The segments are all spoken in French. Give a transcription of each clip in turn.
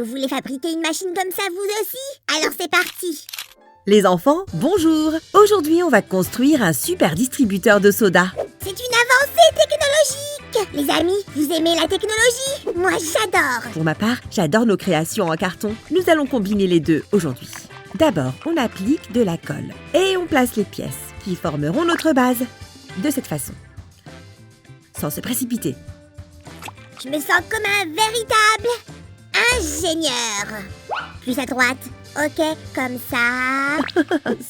Vous voulez fabriquer une machine comme ça vous aussi? Alors c'est parti! Les enfants, bonjour! Aujourd'hui, on va construire un super distributeur de soda. C'est une avancée technologique! Les amis, vous aimez la technologie? Moi j'adore! Pour ma part, j'adore nos créations en carton. Nous allons combiner les deux aujourd'hui. D'abord, on applique de la colle et on place les pièces qui formeront notre base. De cette façon. Sans se précipiter. Je me sens comme un véritable ingénieur. Plus à droite. Ok, comme ça.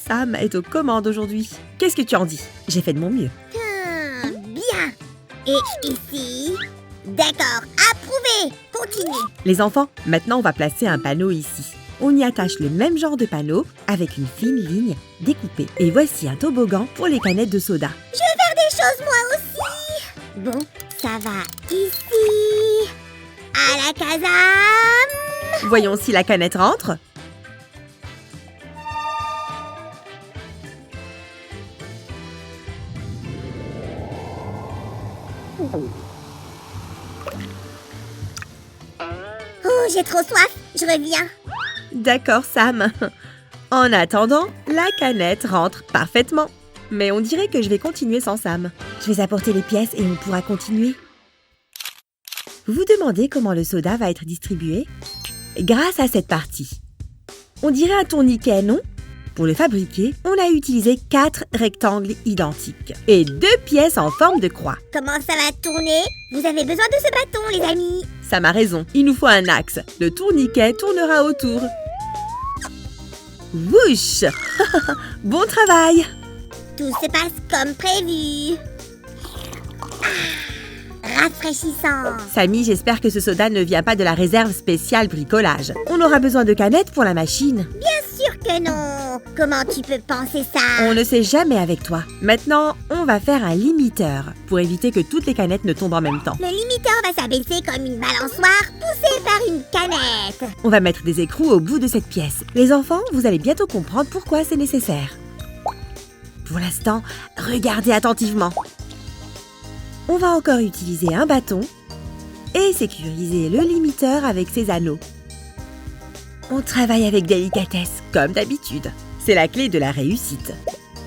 Sam est aux commandes aujourd'hui. Qu'est-ce que tu en dis? J'ai fait de mon mieux. Bien. Et ici? D'accord, approuvé. Continue. Les enfants, maintenant on va placer un panneau ici. On y attache le même genre de panneau avec une fine ligne découpée. Et voici un toboggan pour les canettes de soda. Je vais faire des choses moi aussi. Bon, ça va ici. À la casam. Voyons si la canette rentre. Oh, j'ai trop soif. Je reviens. D'accord, Sam. En attendant, la canette rentre parfaitement. Mais on dirait que je vais continuer sans Sam. Je vais apporter les pièces et on pourra continuer. Vous vous demandez comment le soda va être distribué? Grâce à cette partie. On dirait un tourniquet, non? Pour le fabriquer, on a utilisé 4 rectangles identiques et 2 pièces en forme de croix. Comment ça va tourner? Vous avez besoin de ce bâton, les amis. Sam a raison, il nous faut un axe. Le tourniquet tournera autour. Wouch! Bon travail! Tout se passe comme prévu. Rafraîchissant. Samy, j'espère que ce soda ne vient pas de la réserve spéciale bricolage. On aura besoin de canettes pour la machine. Bien sûr que non. Comment tu peux penser ça? On ne sait jamais avec toi. Maintenant, on va faire un limiteur pour éviter que toutes les canettes ne tombent en même temps. Le limiteur va s'abaisser comme une balançoire poussée par une canette. On va mettre des écrous au bout de cette pièce. Les enfants, vous allez bientôt comprendre pourquoi c'est nécessaire. Pour l'instant, regardez attentivement. On va encore utiliser un bâton et sécuriser le limiteur avec ses anneaux. On travaille avec délicatesse, comme d'habitude. C'est la clé de la réussite.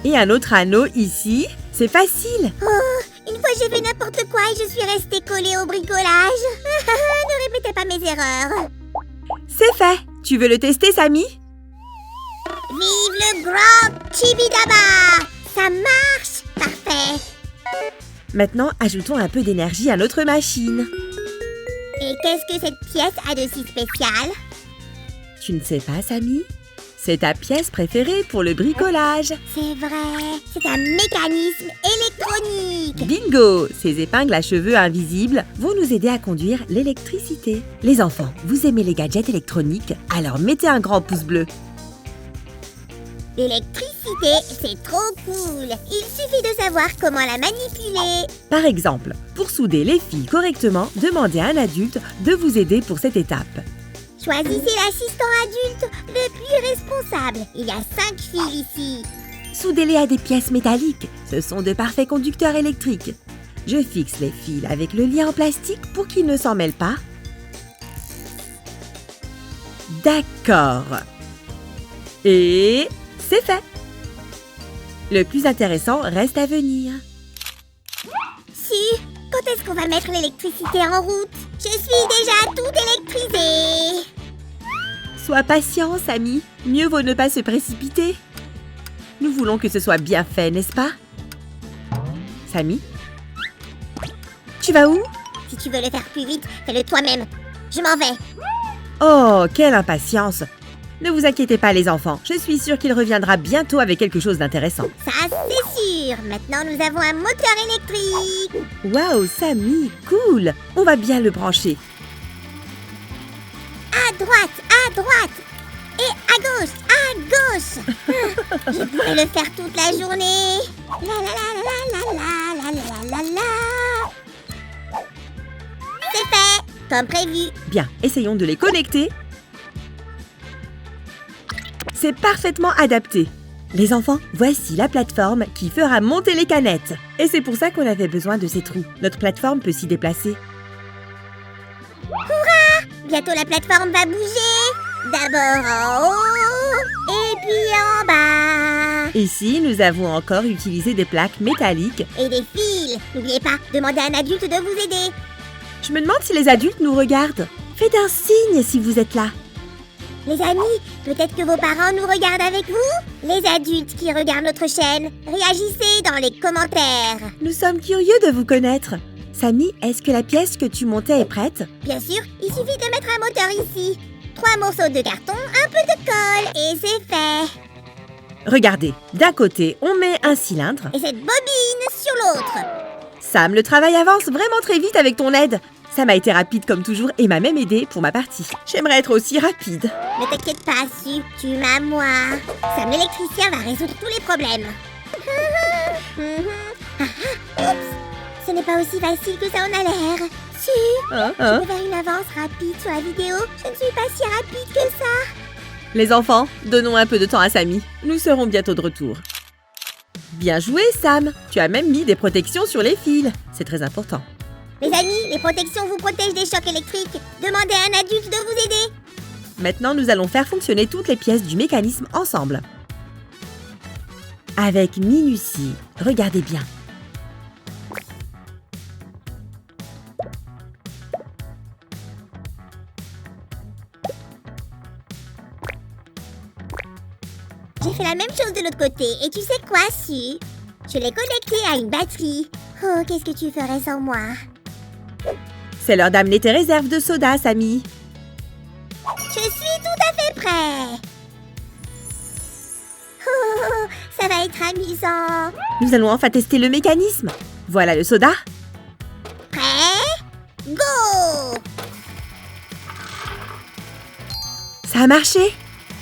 Et un autre anneau ici, c'est facile. Oh, une fois j'ai fait n'importe quoi et je suis restée collée au bricolage. Ne répétez pas mes erreurs. C'est fait. Tu veux le tester, Samy? Vive le grand Chibidaba! Ça marche! Parfait! Maintenant, ajoutons un peu d'énergie à notre machine. Et qu'est-ce que cette pièce a de si spécial? Tu ne sais pas, Samy? C'est ta pièce préférée pour le bricolage. C'est vrai, c'est un mécanisme électronique. Bingo! Ces épingles à cheveux invisibles vont nous aider à conduire l'électricité. Les enfants, vous aimez les gadgets électroniques? Alors mettez un grand pouce bleu. L'électricité, c'est trop cool. Il suffit de savoir comment la manipuler. Par exemple, pour souder les fils correctement, demandez à un adulte de vous aider pour cette étape. Choisissez l'assistant adulte le plus responsable. Il y a 5 fils ici. Soudez-les à des pièces métalliques. Ce sont de parfaits conducteurs électriques. Je fixe les fils avec le lien en plastique pour qu'ils ne s'en mêlent pas. D'accord. Et c'est fait. Le plus intéressant reste à venir. Si, quand est-ce qu'on va mettre l'électricité en route? Je suis déjà tout électrisée. Sois patient, Samy. Mieux vaut ne pas se précipiter. Nous voulons que ce soit bien fait, n'est-ce pas? Samy? Tu vas où? Si tu veux le faire plus vite, fais-le toi-même. Je m'en vais. Oh, quelle impatience! Ne vous inquiétez pas, les enfants. Je suis sûre qu'il reviendra bientôt avec quelque chose d'intéressant. Ça, c'est sûr. Maintenant, nous avons un moteur électrique. Waouh, Samy, cool! On va bien le brancher. À droite et à gauche. Je pourrais le faire toute la journée. La la la la la la la la la. C'est fait, comme prévu. Bien, essayons de les connecter. C'est parfaitement adapté. Les enfants, voici la plateforme qui fera monter les canettes. Et c'est pour ça qu'on avait besoin de ces trous. Notre plateforme peut s'y déplacer. Bientôt la plateforme va bouger. D'abord en haut, et puis en bas. Ici, nous avons encore utilisé des plaques métalliques. Et des fils. N'oubliez pas, demandez à un adulte de vous aider. Je me demande si les adultes nous regardent. Faites un signe si vous êtes là. Les amis, peut-être que vos parents nous regardent avec vous? Les adultes qui regardent notre chaîne, réagissez dans les commentaires. Nous sommes curieux de vous connaître. Samy, est-ce que la pièce que tu montais est prête? Bien sûr, il suffit de mettre un moteur ici. 3 morceaux de carton, un peu de colle, et c'est fait. Regardez, d'un côté, on met un cylindre. Et cette bobine sur l'autre. Sam, le travail avance vraiment très vite avec ton aide. Sam a été rapide comme toujours et m'a même aidé pour ma partie. J'aimerais être aussi rapide. Ne t'inquiète pas, Su, tu m'as moi. Sam l'électricien va résoudre tous les problèmes. Oups, ce n'est pas aussi facile que ça en a l'air. Su, je peux faire une avance rapide sur la vidéo. Je ne suis pas si rapide que ça. Les enfants, donnons un peu de temps à Samy. Nous serons bientôt de retour. Bien joué, Sam. Tu as même mis des protections sur les fils. C'est très important. Les amis, les protections vous protègent des chocs électriques. Demandez à un adulte de vous aider. Maintenant, nous allons faire fonctionner toutes les pièces du mécanisme ensemble. Avec minutie, regardez bien. J'ai fait la même chose de l'autre côté. Et tu sais quoi, Su? Je l'ai connecté à une batterie. Oh, qu'est-ce que tu ferais sans moi? C'est l'heure d'amener tes réserves de soda, Samy. Je suis tout à fait prêt. Oh, ça va être amusant. Nous allons enfin tester le mécanisme. Voilà le soda. Prêt? Go! Ça a marché.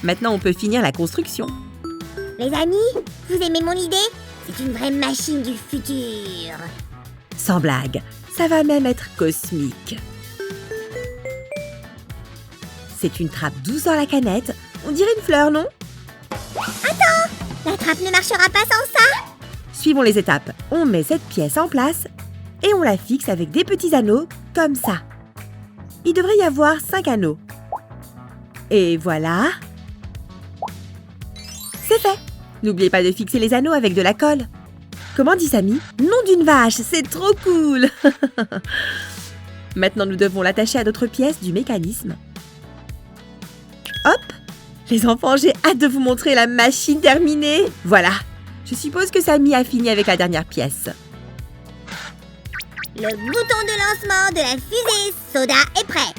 Maintenant, on peut finir la construction. Les amis, vous aimez mon idée? C'est une vraie machine du futur. Sans blague, ça va même être cosmique. C'est une trappe douce dans la canette. On dirait une fleur, non? Attends! La trappe ne marchera pas sans ça? Suivons les étapes. On met cette pièce en place et on la fixe avec des petits anneaux comme ça. Il devrait y avoir 5 anneaux. Et voilà. C'est fait. N'oubliez pas de fixer les anneaux avec de la colle. Comment dit Samy? Nom d'une vache, c'est trop cool. Maintenant, nous devons l'attacher à d'autres pièces du mécanisme. Hop! Les enfants, j'ai hâte de vous montrer la machine terminée. Voilà. Je suppose que Samy a fini avec la dernière pièce. Le bouton de lancement de la fusée Soda est prêt.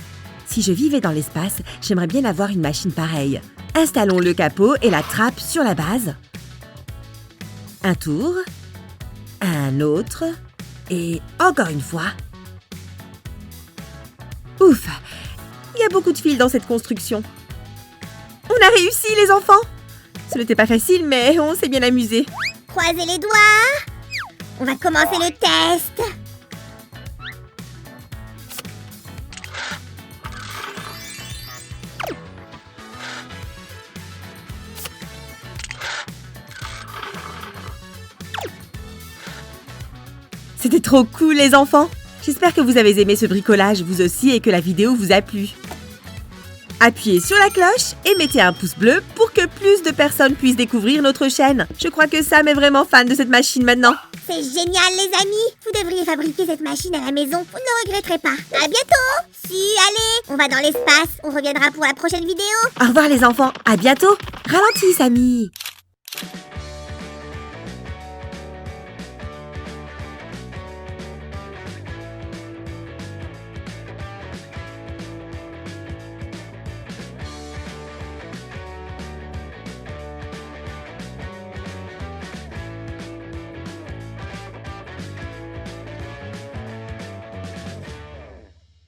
Si je vivais dans l'espace, j'aimerais bien avoir une machine pareille. Installons le capot et la trappe sur la base. Un tour, un autre, et encore une fois. Ouf! Il y a beaucoup de fils dans cette construction. On a réussi, les enfants! Ce n'était pas facile, mais on s'est bien amusé. Croisez les doigts. On va commencer le test. C'était trop cool, les enfants! J'espère que vous avez aimé ce bricolage, vous aussi, et que la vidéo vous a plu. Appuyez sur la cloche et mettez un pouce bleu pour que plus de personnes puissent découvrir notre chaîne. Je crois que Sam est vraiment fan de cette machine maintenant. C'est génial, les amis. Vous devriez fabriquer cette machine à la maison. Vous ne le regretterez pas. À bientôt. Si, allez, on va dans l'espace. On reviendra pour la prochaine vidéo. Au revoir, les enfants. À bientôt. Ralentis, Samy.